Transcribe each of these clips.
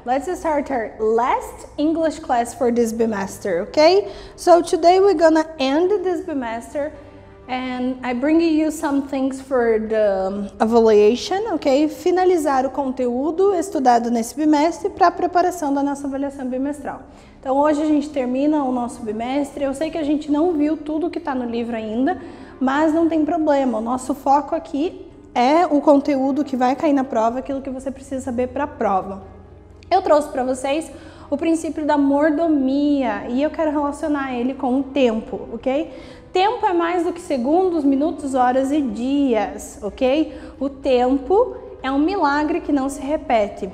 let's start our last English class for this bimester, okay? So today we're gonna end this bimester and I bring you some things for the evaluation, ok? Finalizar o conteúdo estudado nesse bimestre para a preparação da nossa avaliação bimestral. Então hoje a gente termina o nosso bimestre. Eu sei que a gente não viu tudo que está no livro ainda, mas não tem problema. O nosso foco aqui é o conteúdo que vai cair na prova, aquilo que você precisa saber para a prova. Eu trouxe para vocês o princípio da mordomia e eu quero relacionar ele com o tempo, ok? Tempo é mais do que segundos, minutos, horas e dias, ok? O tempo é um milagre que não se repete.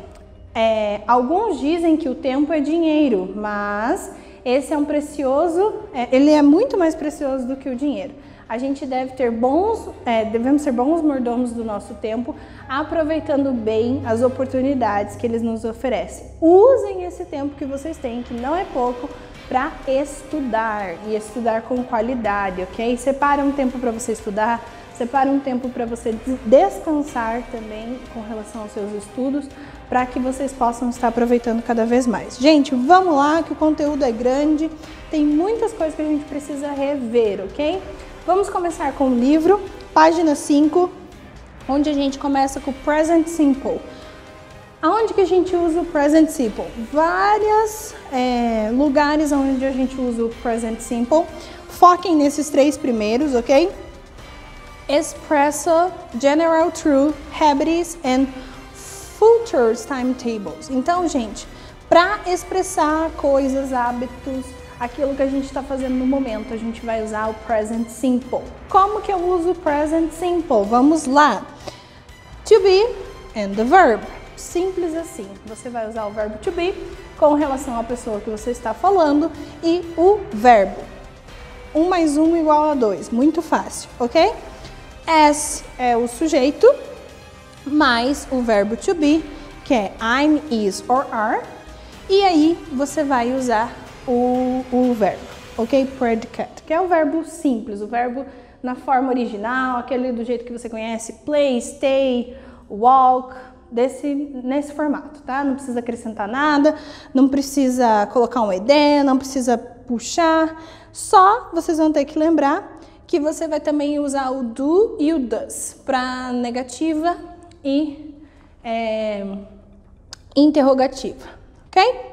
Alguns dizem que o tempo é dinheiro, mas esse é um precioso, ele é muito mais precioso do que o dinheiro. A gente devemos ser bons mordomos do nosso tempo, aproveitando bem as oportunidades que eles nos oferecem. Usem esse tempo que vocês têm, que não é pouco, para estudar e estudar com qualidade, ok? Separa um tempo para você estudar, separa um tempo para você descansar também com relação aos seus estudos, para que vocês possam estar aproveitando cada vez mais. Gente, vamos lá, que o conteúdo é grande, tem muitas coisas que a gente precisa rever, ok? Vamos começar com o livro, página 5, onde a gente começa com o Present Simple. Aonde que a gente usa o Present Simple? Vários lugares onde a gente usa o Present Simple. Foquem nesses três primeiros, ok? Expressa, General Truth, Habits and Future Timetables. Então, gente, para expressar coisas, hábitos, aquilo que a gente está fazendo no momento, a gente vai usar o Present Simple. Como que eu uso o Present Simple? Vamos lá. To be and the verb. Simples assim. Você vai usar o verbo to be com relação à pessoa que você está falando e o verbo. 1 mais 1 igual a 2. Muito fácil, ok? As é o sujeito mais o verbo to be, que é I'm, is or are. E aí você vai usar o verbo, ok? Predicate, que é o verbo simples, o verbo na forma original, aquele do jeito que você conhece, play, stay, walk, nesse formato, tá? Não precisa acrescentar nada, não precisa colocar um ed, não precisa puxar, só vocês vão ter que lembrar que você vai também usar o do e o does para negativa e interrogativa, ok?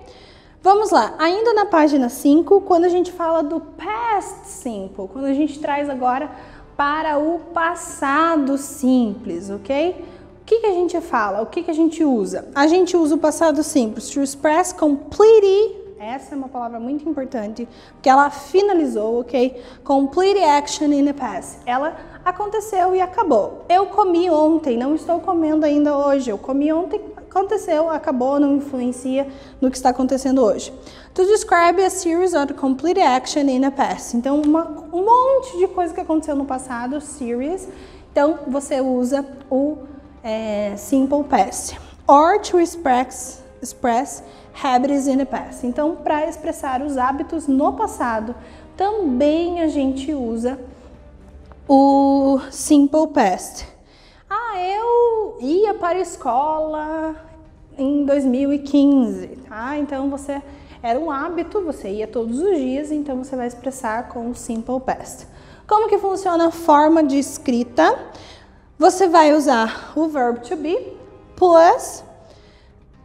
Vamos lá, ainda na página 5, quando a gente fala do past simple, quando a gente traz agora para o passado simples, ok? O que a gente fala? O que a gente usa? A gente usa o passado simples, to express completely, essa é uma palavra muito importante, porque ela finalizou, ok? Complete action in the past. Ela aconteceu e acabou. Eu comi ontem, não estou comendo ainda hoje. Eu comi ontem, aconteceu, acabou, não influencia no que está acontecendo hoje. To describe a series of complete action in the past. Então, um monte de coisa que aconteceu no passado, series. Então, você usa o simple past. Or to express habits in the past. Então, para expressar os hábitos no passado, também a gente usa o simple past. Eu ia para a escola em 2015, tá? Então era um hábito, você ia todos os dias, então você vai expressar com o simple past. Como que funciona a forma de escrita? Você vai usar o verbo to be plus,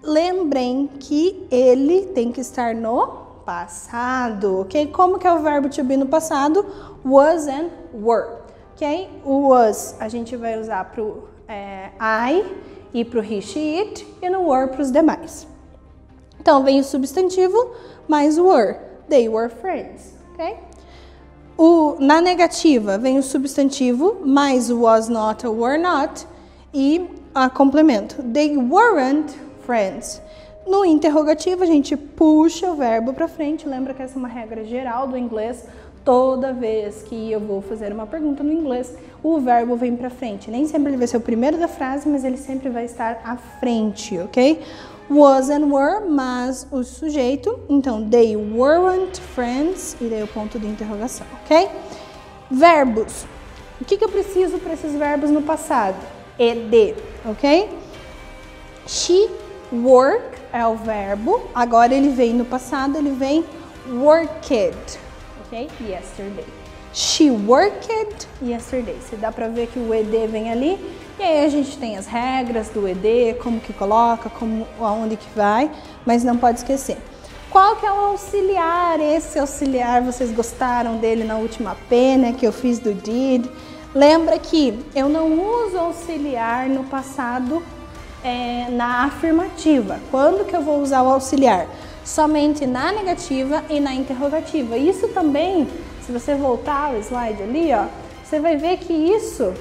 lembrem que ele tem que estar no passado, ok? Como que é o verbo to be no passado? Was and were, ok? O was a gente vai usar para o I e para o he, she, it, e no were para os demais. Então, vem o substantivo mais o were. They were friends, ok? Na negativa, vem o substantivo mais o was not ou were not e a complemento. They weren't friends. No interrogativo, a gente puxa o verbo para frente. Lembra que essa é uma regra geral do inglês. Toda vez que eu vou fazer uma pergunta no inglês, o verbo vem para frente. Nem sempre ele vai ser o primeiro da frase, mas ele sempre vai estar à frente, ok? Was and were, mas o sujeito. Então, they weren't friends, e daí o ponto de interrogação, ok? Verbos. O que eu preciso para esses verbos no passado? Ed, ok? She worked é o verbo, agora ele vem no passado, ele vem worked, ok? Yesterday. She worked yesterday. Você dá pra ver que o ED vem ali, e aí a gente tem as regras do ED, como que coloca, aonde que vai, mas não pode esquecer. Qual que é o auxiliar? Esse auxiliar, vocês gostaram dele na última P, né, que eu fiz do did. Lembra que eu não uso auxiliar no passado na afirmativa. Quando que eu vou usar o auxiliar? Somente na negativa e na interrogativa. Isso também, se você voltar ao slide ali, ó, você vai ver que isso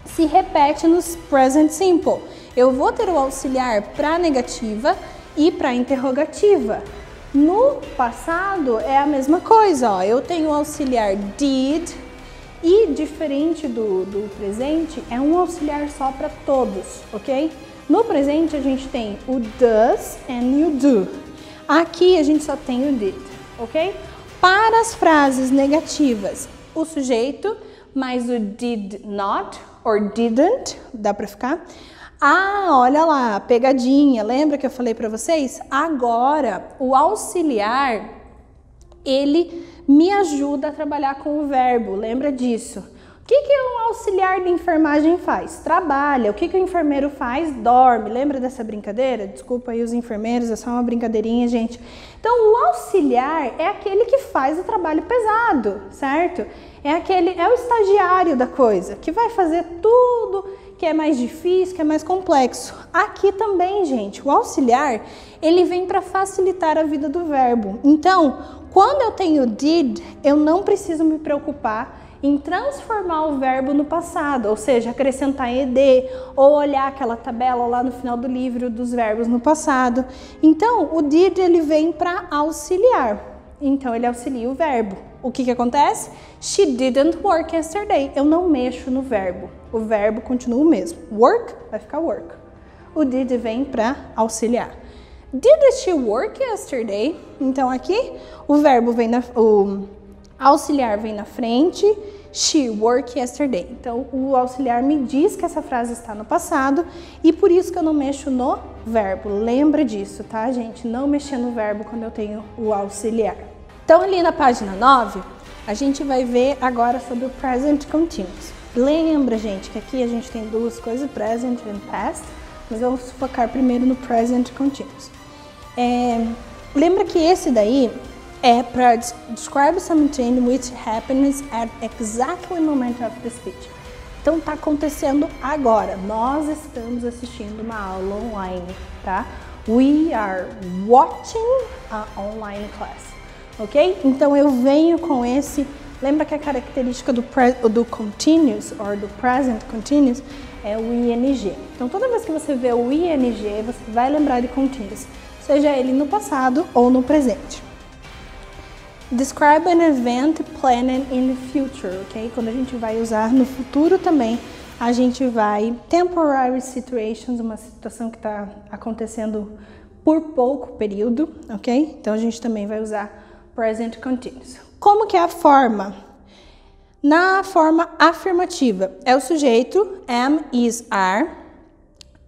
se repete nos present simple. Eu vou ter o auxiliar para negativa e para interrogativa. No passado é a mesma coisa, ó. Eu tenho o auxiliar did e, diferente do presente, é um auxiliar só para todos, ok? No presente a gente tem o does and o do. Aqui a gente só tem o did, ok? Para as frases negativas, o sujeito mais o did not or didn't, dá para ficar? Ah, olha lá, pegadinha, lembra que eu falei para vocês? Agora, o auxiliar, ele me ajuda a trabalhar com o verbo, lembra disso? O que um auxiliar de enfermagem faz? Trabalha. O que o enfermeiro faz? Dorme. Lembra dessa brincadeira? Desculpa aí os enfermeiros, é só uma brincadeirinha, gente. Então, o auxiliar é aquele que faz o trabalho pesado, certo? É o estagiário da coisa, que vai fazer tudo que é mais difícil, que é mais complexo. Aqui também, gente, o auxiliar, ele vem para facilitar a vida do verbo. Então, quando eu tenho did, eu não preciso me preocupar em transformar o verbo no passado, ou seja, acrescentar ed ou olhar aquela tabela lá no final do livro dos verbos no passado. Então, o did, ele vem para auxiliar. Então, ele auxilia o verbo. O que acontece? She didn't work yesterday. Eu não mexo no verbo. O verbo continua o mesmo. Work vai ficar work. O did vem para auxiliar. Did she work yesterday? Então, aqui, o verbo vem o auxiliar vem na frente. She worked yesterday. Então, o auxiliar me diz que essa frase está no passado e por isso que eu não mexo no verbo. Lembra disso, tá, gente? Não mexer no verbo quando eu tenho o auxiliar. Então, ali na página 9, a gente vai ver agora sobre o present continuous. Lembra, gente, que aqui a gente tem duas coisas, present e past, mas vamos focar primeiro no present continuous. Lembra que esse daí é para describe something which happens at exactly the moment of the speech. Então, tá acontecendo agora. Nós estamos assistindo uma aula online, tá? We are watching a online class, ok? Então, eu venho com esse... Lembra que a característica do continuous, ou do present continuous, é o ing. Então, toda vez que você vê o ing, você vai lembrar de continuous, seja ele no passado ou no presente. Describe an event planned in the future, ok? Quando a gente vai usar no futuro também, a gente vai... Temporary situations, uma situação que está acontecendo por pouco período, ok? Então, a gente também vai usar present continuous. Como que é a forma? Na forma afirmativa, é o sujeito, am, is, are,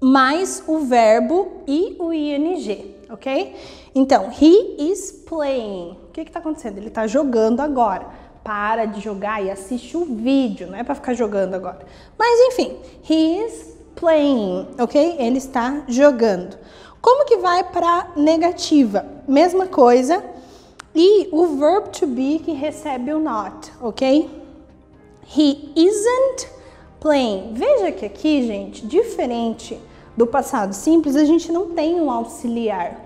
mais o verbo e o ing, ok? Então, he is playing. O que está acontecendo? Ele está jogando agora. Para de jogar e assiste o vídeo, não é para ficar jogando agora. Mas, enfim, he is playing, ok? Ele está jogando. Como que vai para negativa? Mesma coisa. E o verb to be que recebe o not, ok? He isn't playing. Veja que aqui, gente, diferente do passado simples, a gente não tem um auxiliar.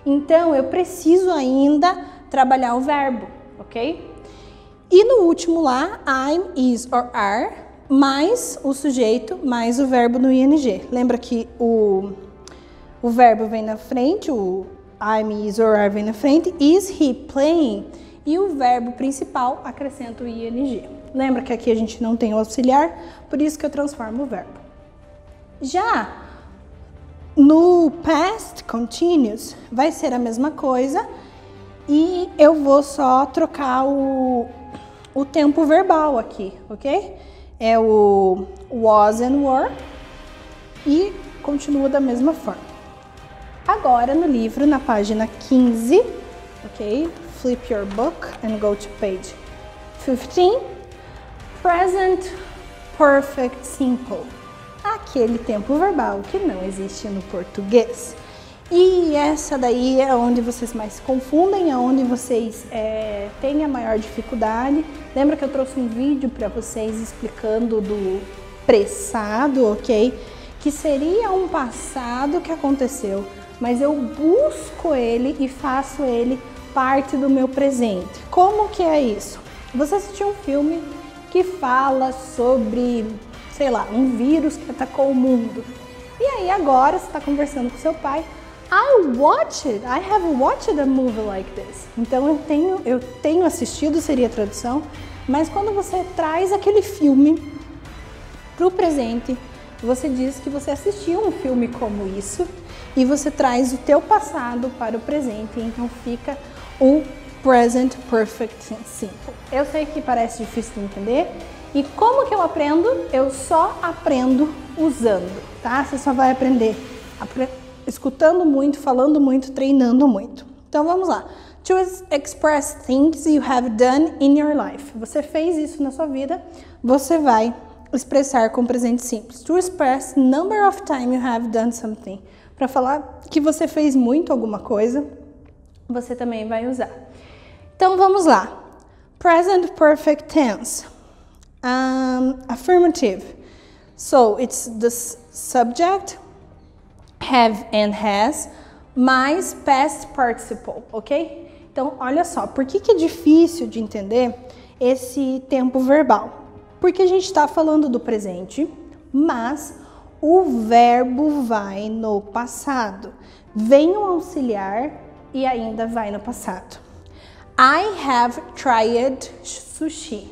Então, eu preciso ainda trabalhar o verbo, ok? E no último lá, I'm, is or are, mais o sujeito, mais o verbo no ing. Lembra que o verbo vem na frente, o I'm, is or are vem na frente, is he playing? E o verbo principal acrescenta o ing. Lembra que aqui a gente não tem o auxiliar, por isso que eu transformo o verbo. Já no past continuous vai ser a mesma coisa e eu vou só trocar o tempo verbal aqui, ok? É o was and were e continua da mesma forma. Agora no livro, na página 15, ok? Flip your book and go to page 15. Present Perfect Simple. Aquele tempo verbal que não existe no português. E essa daí é onde vocês mais se confundem, é onde vocês têm a maior dificuldade. Lembra que eu trouxe um vídeo para vocês explicando do pressado, ok? Que seria um passado que aconteceu, mas eu busco ele e faço ele parte do meu presente. Como que é isso? Você assistiu um filme que fala sobre, sei lá, um vírus que atacou o mundo. E aí agora você está conversando com seu pai. I have watched a movie like this. Então eu tenho assistido, seria a tradução, mas quando você traz aquele filme para o presente, você diz que você assistiu um filme como isso e você traz o teu passado para o presente, então fica o Present Perfect Simple. Eu sei que parece difícil de entender. E como que eu aprendo? Eu só aprendo usando, tá? Você só vai aprender escutando muito, falando muito, treinando muito. Então vamos lá. To express things you have done in your life. Você fez isso na sua vida, você vai expressar com presente simples. To express number of time you have done something. Para falar que você fez muito alguma coisa, você também vai usar. Então vamos lá. Present perfect tense. Affirmative. So it's the subject, have and has, mais past participle, ok? Então, olha só, por que é difícil de entender esse tempo verbal? Porque a gente está falando do presente, mas o verbo vai no passado. Vem um auxiliar e ainda vai no passado. I have tried sushi.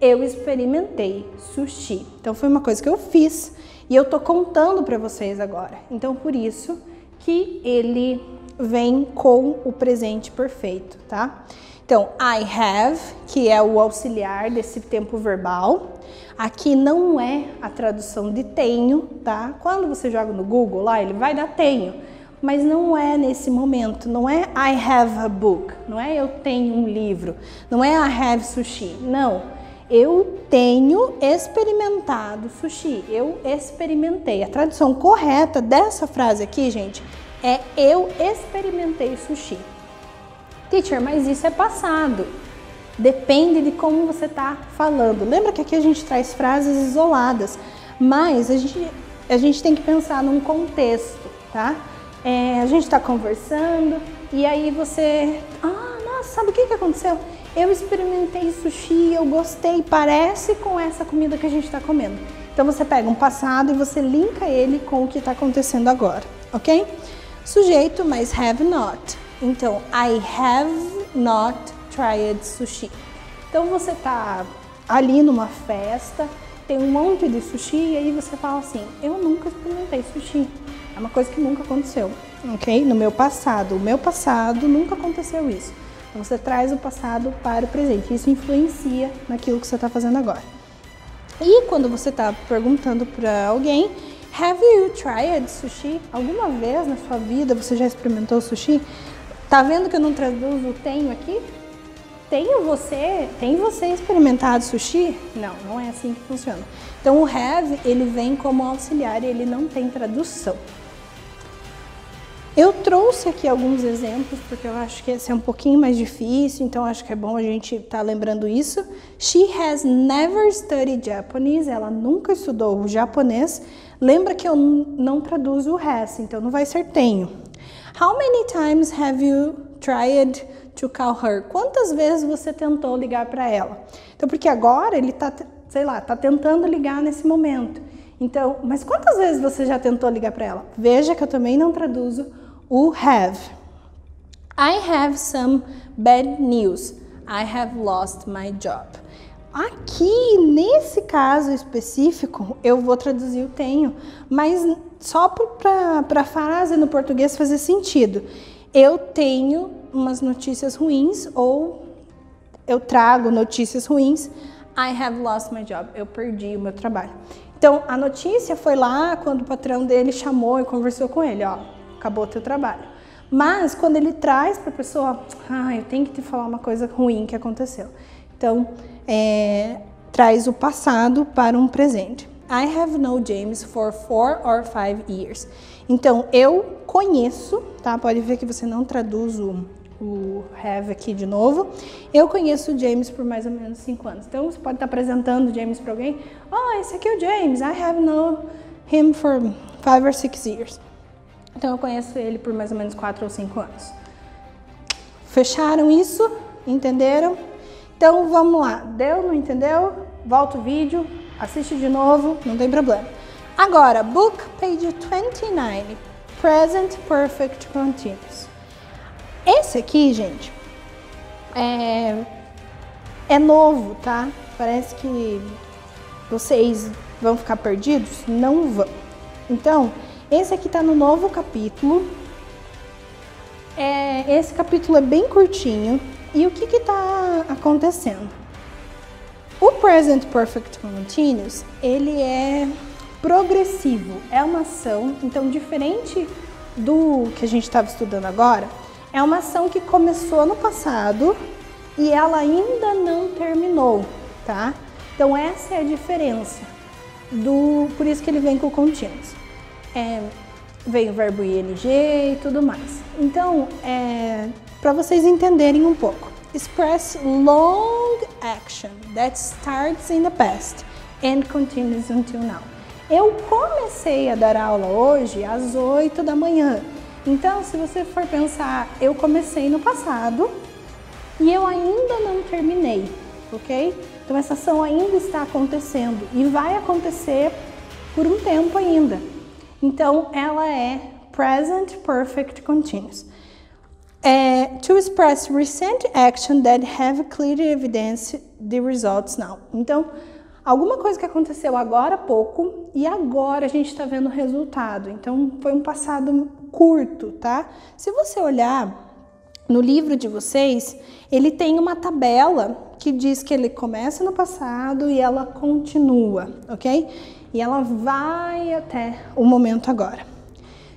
Eu experimentei sushi. Então, foi uma coisa que eu fiz. E eu tô contando para vocês agora. Então, por isso que ele vem com o presente perfeito, tá? Então, I have, que é o auxiliar desse tempo verbal. Aqui não é a tradução de tenho, tá? Quando você joga no Google lá, ele vai dar tenho. Mas não é nesse momento. Não é I have a book. Não é eu tenho um livro. Não é I have sushi. Não. Eu tenho experimentado sushi. Eu experimentei. A tradução correta dessa frase aqui, gente, é eu experimentei sushi. Teacher, mas isso é passado. Depende de como você está falando. Lembra que aqui a gente traz frases isoladas, mas a gente tem que pensar num contexto, tá? A gente está conversando e aí você... nossa, sabe o que aconteceu? Eu experimentei sushi, eu gostei, parece com essa comida que a gente está comendo. Então você pega um passado e você linka ele com o que está acontecendo agora, ok? Sujeito mais have not. Então, I have not tried sushi. Então você está ali numa festa, tem um monte de sushi e aí você fala assim, eu nunca experimentei sushi. É uma coisa que nunca aconteceu, ok? No meu passado, nunca aconteceu isso. Você traz o passado para o presente. Isso influencia naquilo que você está fazendo agora. E quando você está perguntando para alguém, have you tried sushi? Alguma vez na sua vida você já experimentou sushi? Tá vendo que eu não traduzo o tenho aqui? Tem você experimentado sushi? Não, não é assim que funciona. Então o have, ele vem como auxiliar e ele não tem tradução. Eu trouxe aqui alguns exemplos, porque eu acho que esse é um pouquinho mais difícil, então acho que é bom a gente estar lembrando isso. She has never studied Japanese, ela nunca estudou o japonês. Lembra que eu não traduzo o has, então não vai ser tenho. How many times have you tried to call her? Quantas vezes você tentou ligar para ela? Então, porque agora ele tá, sei lá, tá tentando ligar nesse momento. Então, mas quantas vezes você já tentou ligar para ela? Veja que eu também não traduzo o have. I have some bad news. I have lost my job. Aqui, nesse caso específico, eu vou traduzir o tenho, mas só para a frase no português fazer sentido. Eu tenho umas notícias ruins ou eu trago notícias ruins. I have lost my job. Eu perdi o meu trabalho. Então, a notícia foi lá quando o patrão dele chamou e conversou com ele, ó. acabou o teu trabalho. Mas quando ele traz para a pessoa, eu tenho que te falar uma coisa ruim que aconteceu. Então, traz o passado para um presente. I have known James for 4 or 5 years. Então, eu conheço, tá? Pode ver que você não traduz o have aqui de novo. Eu conheço o James por mais ou menos 5 anos. Então, você pode estar apresentando o James para alguém. Esse aqui é o James. I have known him for 5 or 6 years. Então, eu conheço ele por mais ou menos 4 ou 5 anos. Fecharam isso? Entenderam? Então, vamos lá. Deu? Não entendeu? Volta o vídeo, assiste de novo, não tem problema. Agora, book page 29, present perfect continuous. Esse aqui, gente, é novo, tá? Parece que vocês vão ficar perdidos? Não vão. Então, esse aqui tá no novo capítulo. Esse capítulo é bem curtinho. E o que tá acontecendo? O Present Perfect Continuous, ele é progressivo, é uma ação, então diferente do que a gente estava estudando agora, é uma ação que começou no passado e ela ainda não terminou, tá? Então essa é a diferença, por isso que ele vem com o continuous. Vem o verbo ing e tudo mais. Então, para vocês entenderem um pouco. Express long action that starts in the past and continues until now. Eu comecei a dar aula hoje às 8 da manhã. Então, se você for pensar, eu comecei no passado e eu ainda não terminei, ok? Então, essa ação ainda está acontecendo e vai acontecer por um tempo ainda. Então, ela é Present Perfect Continuous. To express recent action that have clear evidence the results now. Então, alguma coisa que aconteceu agora há pouco e agora a gente está vendo o resultado. Então, foi um passado curto, tá? Se você olhar no livro de vocês, ele tem uma tabela que diz que ele começa no passado e ela continua, ok? E ela vai até o momento agora.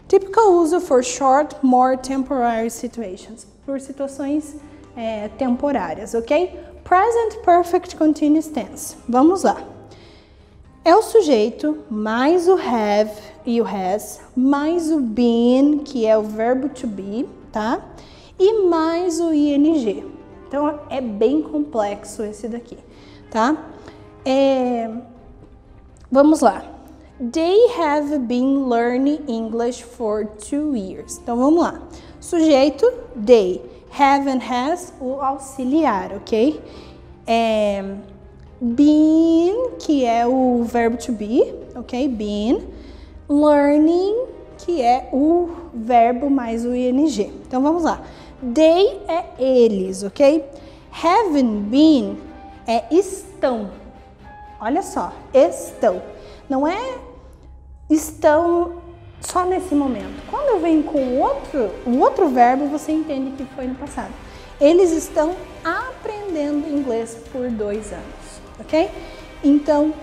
Typical uso for short, more temporary situations. Por situações temporárias, ok? Present Perfect Continuous Tense. Vamos lá. É o sujeito, mais o have e o has, mais o been, que é o verbo to be, tá? E mais o ing. Então, é bem complexo esse daqui, tá? Vamos lá. They have been learning English for 2 years. Então, vamos lá. Sujeito, they. Have and has, o auxiliar, ok? Been, que é o verbo to be, ok? Been. Learning, que é o verbo mais o ing. Então, vamos lá. They é eles, ok? Haven't been é estão. Olha só, estão. Não é estão só nesse momento. Quando eu venho com o outro verbo, você entende que foi no passado. Eles estão aprendendo inglês por 2 anos, ok? Então,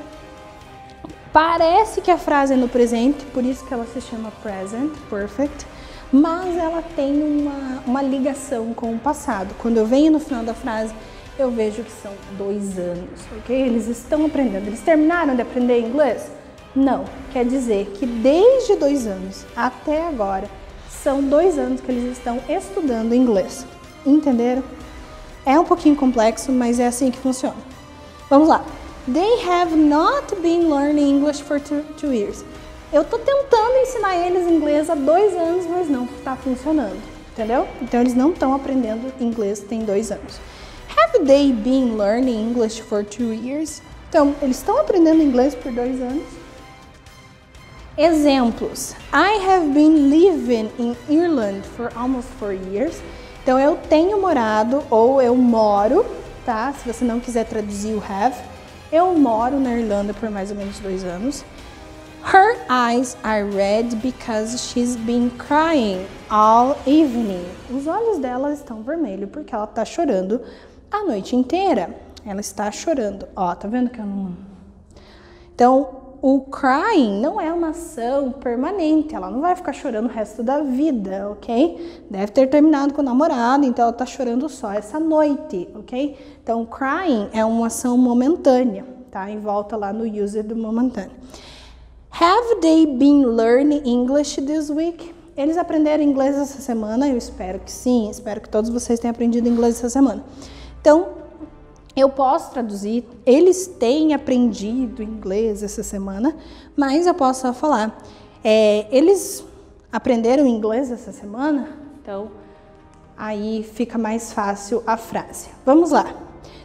parece que a frase é no presente, por isso que ela se chama Present Perfect, mas ela tem uma ligação com o passado. Quando eu venho no final da frase, eu vejo que são 2 anos, ok? Eles estão aprendendo. Eles terminaram de aprender inglês? Não, quer dizer que desde 2 anos até agora, são 2 anos que eles estão estudando inglês. Entenderam? É um pouquinho complexo, mas é assim que funciona. Vamos lá. They have not been learning English for 2 years. Eu tô tentando ensinar eles inglês há 2 anos, mas não está funcionando. Entendeu? Então, eles não estão aprendendo inglês tem 2 anos. Have they been learning English for 2 years? Então, eles estão aprendendo inglês por 2 anos. Exemplos. I have been living in Ireland for almost 4 years. Então, eu tenho morado ou eu moro, tá? Se você não quiser traduzir o have, eu moro na Irlanda por mais ou menos 2 anos. Her eyes are red because she's been crying all evening. Os olhos dela estão vermelhos porque ela está chorando a noite inteira. Ela está chorando. Ó, tá vendo que eu não... Então, o crying não é uma ação permanente, ela não vai ficar chorando o resto da vida, ok? Deve ter terminado com o namorado, então ela tá chorando só essa noite, ok? Então, crying é uma ação momentânea, tá? E volta lá no user do momentâneo. Have they been learning English this week? Eles aprenderam inglês essa semana? Eu espero que sim, espero que todos vocês tenham aprendido inglês essa semana. Então, eu posso traduzir, eles têm aprendido inglês essa semana, mas eu posso só falar, eles aprenderam inglês essa semana? Então, aí fica mais fácil a frase. Vamos lá.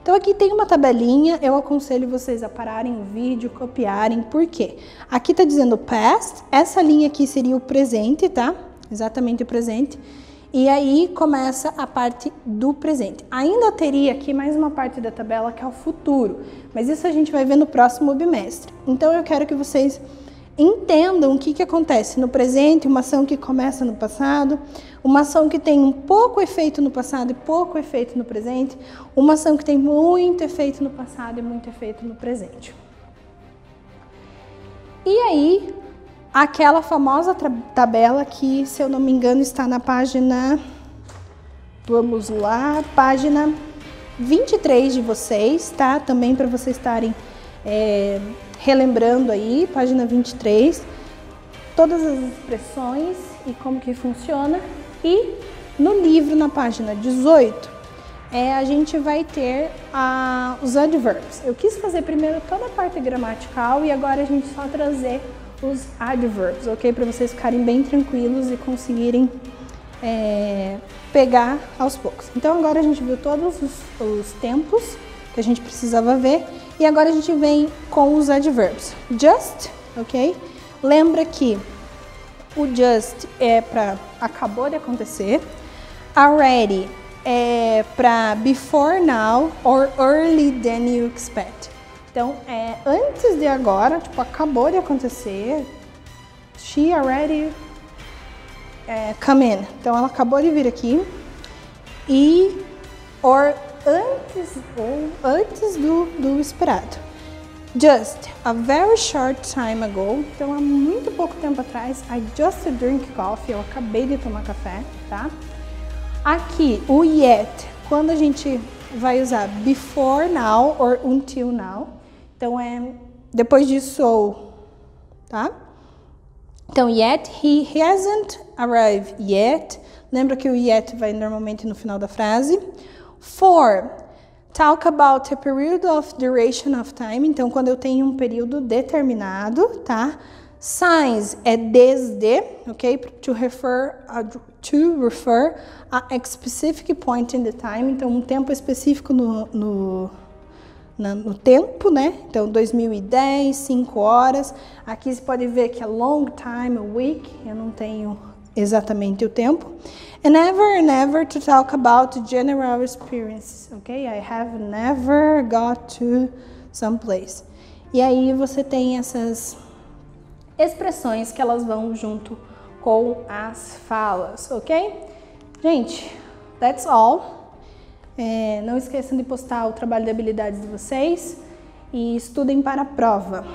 Então, aqui tem uma tabelinha, eu aconselho vocês a pararem o vídeo, copiarem, por quê? Aqui tá dizendo past, essa linha aqui seria o presente, tá? Exatamente o presente. E aí começa a parte do presente. Ainda teria aqui mais uma parte da tabela que é o futuro, mas isso a gente vai ver no próximo bimestre. Então eu quero que vocês entendam o que acontece no presente, uma ação que começa no passado, uma ação que tem um pouco efeito no passado e pouco efeito no presente, uma ação que tem muito efeito no passado e muito efeito no presente. E aí, aquela famosa tabela que, se eu não me engano, está na página, vamos lá, página 23 de vocês, tá? Também para vocês estarem relembrando aí, página 23, todas as expressões e como que funciona. E no livro, na página 18, a gente vai ter os adverbs. Eu quis fazer primeiro toda a parte gramatical e agora a gente só trazer os adverbs, ok? Para vocês ficarem bem tranquilos e conseguirem pegar aos poucos. Então agora a gente viu todos os tempos que a gente precisava ver e agora a gente vem com os adverbs. Just, ok? Lembra que o just é para acabou de acontecer, already é para before now or early than you expect. Então, antes de agora, tipo, acabou de acontecer, she already come in. Então, ela acabou de vir aqui. E, or antes do esperado. Just a very short time ago. Então, há muito pouco tempo atrás, I just drink coffee. Eu acabei de tomar café, tá? Aqui, o yet, quando a gente vai usar before now or until now. Então, depois disso, tá? Então, yet, he hasn't arrived yet. Lembra que o yet vai normalmente no final da frase. For, talk about a period of duration of time. Então, quando eu tenho um período determinado, tá? Since é desde, ok? To refer a specific point in the time. Então, um tempo específico no tempo, né? Então, 2010, 5 horas. Aqui você pode ver que é long time, a week. Eu não tenho exatamente o tempo. And never to talk about general experiences, ok? I have never got to some place. E aí você tem essas expressões que elas vão junto com as falas, ok? Gente, that's all. Não esqueçam de postar o trabalho de habilidades de vocês e estudem para a prova.